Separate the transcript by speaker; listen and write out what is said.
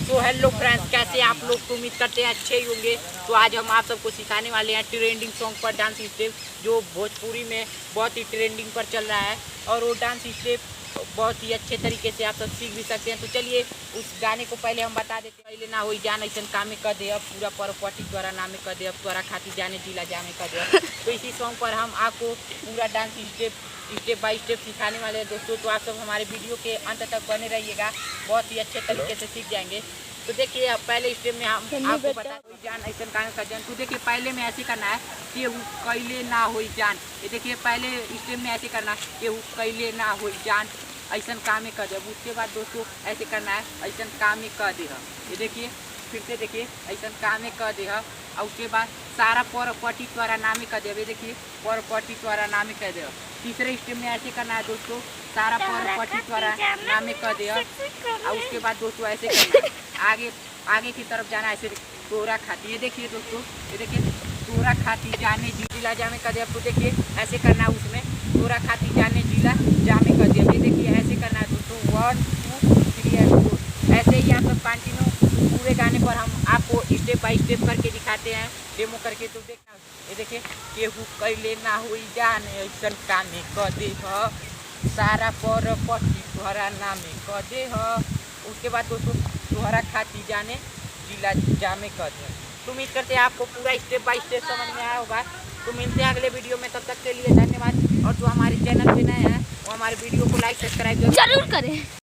Speaker 1: तो hello friends, कैसे हैं आप लोग? तो उम्मीद करते हैं अच्छे ही होंगे। तो आज हम आप सबको सिखाने वाले हैं ट्रेंडिंग सॉन्ग पर डांस स्टेप, जो भोजपुरी में बहुत ही ट्रेंडिंग पर चल रहा है। और वो डांस स्टेप बहुत ही अच्छे तरीके से आप सब सीख भी सकते हैं। तो चलिए उस गाने को पहले हम बता देते हैं। पहले ना हो जान ऐसा कामे कर दे, अब पूरा परपटी द्वारा नामे कर दे, अब द्वारा खाती जाने जिला जामे कर दे। तो इसी सॉन्ग पर हम आपको पूरा डांस स्टेप बाय स्टेप सिखाने वाले हैं दोस्तों। तो आप सब हमारे वीडियो के अंत तक बने रहिएगा, बहुत ही अच्छे तरीके से सीख जाएंगे। तो देखिए अब पहले स्टेप में हम आपको बता जान ऐसा कामे कर जान। तो देखिए पहले में ऐसे करना है कि कैले ना हो जान। ये देखिए पहले स्टेप में ऐसे करना है कि कैले ना हो जान ऐसा कामे कर दे। उसके बाद दोस्तों ऐसे करना है ऐसा कामे कर दे। ये देखिए फिर से देखिए ऐसा कामे कर दे। और उसके बाद सारा परपटी द्वारा नामे कर दे। देखिए परपटी द्वारा नामे कर दे। तीसरे स्टेप में ऐसे करना है दोस्तों, सारा परपटी द्वारा नामे कर दे। और उसके बाद दोस्तों ऐसे करना है आगे की तरफ जाना है। ऐसे तोरा खाती, ये देखिए दोस्तों, ये देखिए तोरा खाती जाने जिला जामे कर दे। तो देखिए ऐसे करना है, उसमें तोरा खाती जाने जिला जामे कर दिया। ये देखिए ऐसे करना है दोस्तों, 1 2 3 एंड 4। ऐसे ही आप सब कंटिन्यू पूरे गाने पर हम आपको स्टेप बाय स्टेप करके दिखाते हैं, डेमो करके। तो देखना, ये देखिए केहू कैले ना हो जान ऐसा कामे कर दे, सारा परपटी तोहरा नामे कर दे। उसके बाद दोस्तों तोहरा खाती जाने जिला जामे कर दे। तो उम्मीद करते हैं आपको पूरा स्टेप बाय स्टेप समझ में आया होगा। तो मिलते हैं अगले वीडियो में, तब तक के लिए धन्यवाद। और जो हमारे चैनल पे नए हैं वो हमारे वीडियो को लाइक सब्सक्राइब जरूर करें।